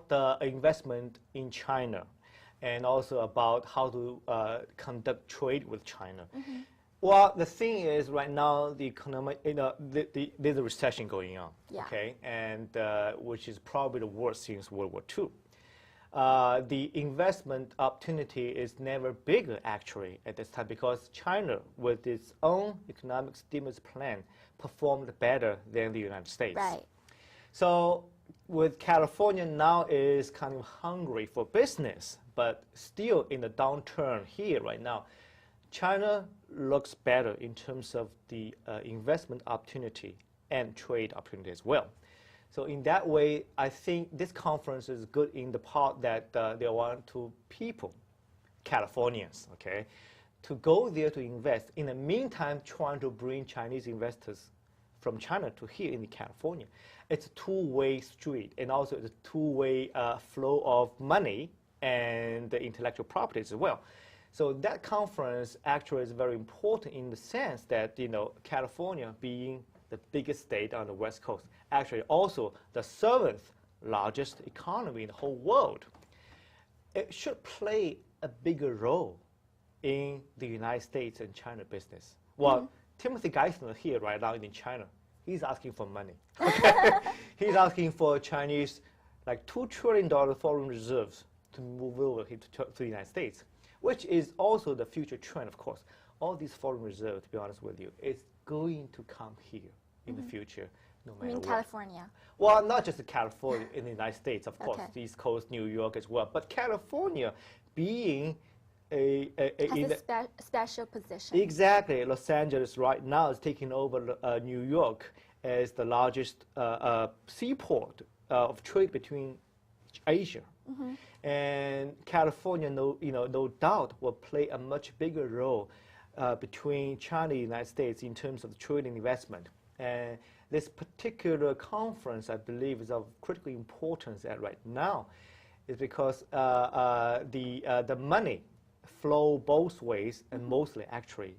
the investment in China and also about how to conduct trade with China. Well, the thing is, right now, the economic, there's a recession going on, okay, and which is probably the worst since World War II. The investment opportunity is never bigger, actually, at this time, because China, with its own economic stimulus plan, performed better than the United States. Right. So, with California now is kind of hungry for business, but still in the downturn here right now, China looks better in terms of the investment opportunity and trade opportunity as well. So in that way, I think this conference is good in the part that they want to people, Californians, okay, to go there to invest. In the meantime, trying to bring Chinese investors from China to here in California. It's a two-way street, and also it's a two-way flow of money and the intellectual properties as well. So that conference actually is very important in the sense that, California being the biggest state on the West Coast, actually also the 7th largest economy in the whole world, it should play a bigger role in the United States and China business. Well, Timothy Geithner here right now in China, he's asking for money. Okay? He's asking for Chinese, like $2 trillion foreign reserves to move over to the United States, which is also the future trend, of course. All these foreign reserves, to be honest with you, is going to come here in the future, no matter what. California? Well, not just California, in the United States, of course, the East Coast, New York as well. But California being has a special position. Exactly. Los Angeles right now is taking over New York as the largest seaport of trade between Asia. And California, no doubt, will play a much bigger role between China and the United States in terms of trade and investment. And this particular conference, I believe, is of critical importance right now, is because the money flow both ways, and mostly actually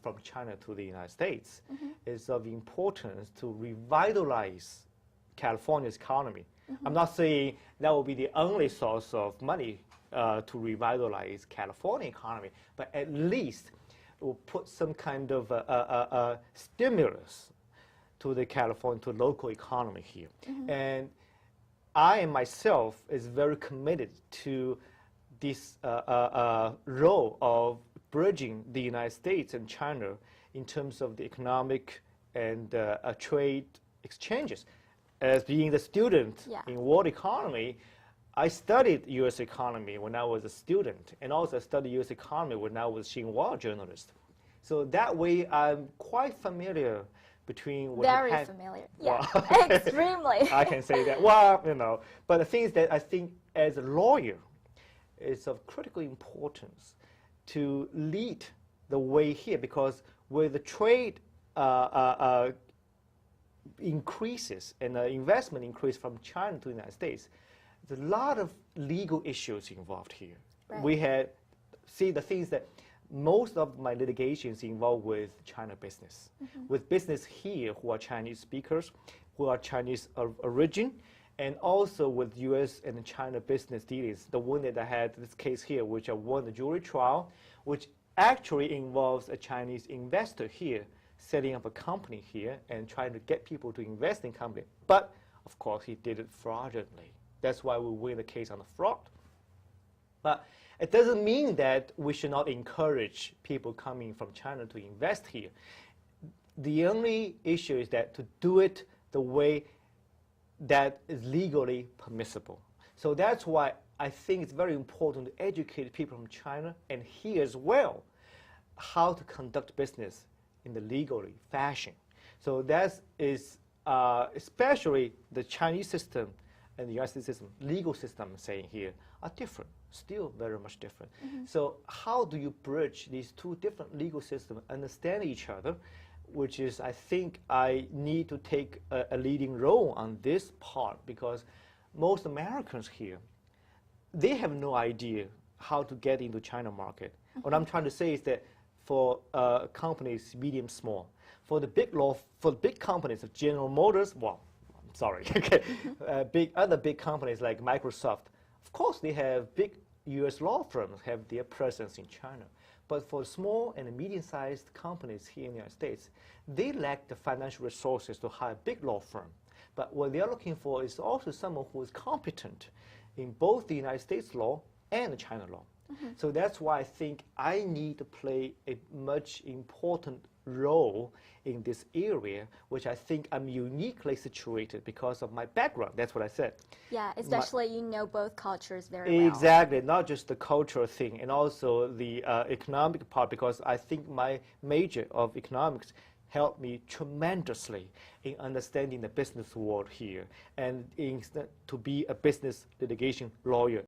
from China to the United States, is of importance to revitalize California's economy. I'm not saying that will be the only source of money to revitalize California economy, but at least it will put some kind of stimulus to the local economy here. And I myself is very committed to this role of bridging the United States and China in terms of the economic and trade exchanges. As being the student in world economy, I studied U.S. economy when I was a student, and also studied U.S. economy when I was Xinhua journalist. So that way, I'm quite familiar between what Very familiar. Yeah, well, extremely. I can say that. Well, but the thing is that I think as a lawyer, it's of critical importance to lead the way here, because with the trade increases and the investment increase from China to the United States, there's a lot of legal issues involved here. Right. We had, the things that most of my litigations involved with China business, with business here who are Chinese speakers, who are Chinese origin, and also with U.S. and China business dealings. The one that I had, this case here, which I won the jury trial, which actually involves a Chinese investor here setting up a company here and trying to get people to invest in company. But, of course, he did it fraudulently. That's why we win the case on the fraud. But it doesn't mean that we should not encourage people coming from China to invest here. The only issue is that to do it the way that is legally permissible. So that's why I think it's very important to educate people from China and here as well how to conduct business in the legally fashion. So that is especially the Chinese system and the United States system, legal system I'm saying here, are different, still very much different. So how do you bridge these two different legal systems, understand each other, which is, I think, I need to take a leading role on this part, because most Americans here, they have no idea how to get into China market. What I'm trying to say is that for companies, medium, small, for the big companies of General Motors, well, I'm sorry, okay, other big companies like Microsoft, of course they have big U.S. law firms have their presence in China. But for small and medium-sized companies here in the United States, they lack the financial resources to hire a big law firm. But what they're looking for is also someone who is competent in both the United States law and the China law. So that's why I think I need to play a much important role in this area, which I think I'm uniquely situated because of my background. That's what I said. Yeah, especially you know both cultures very well. Exactly, not just the cultural thing, and also the economic part, because I think my major of economics helped me tremendously in understanding the business world here and to be a business litigation lawyer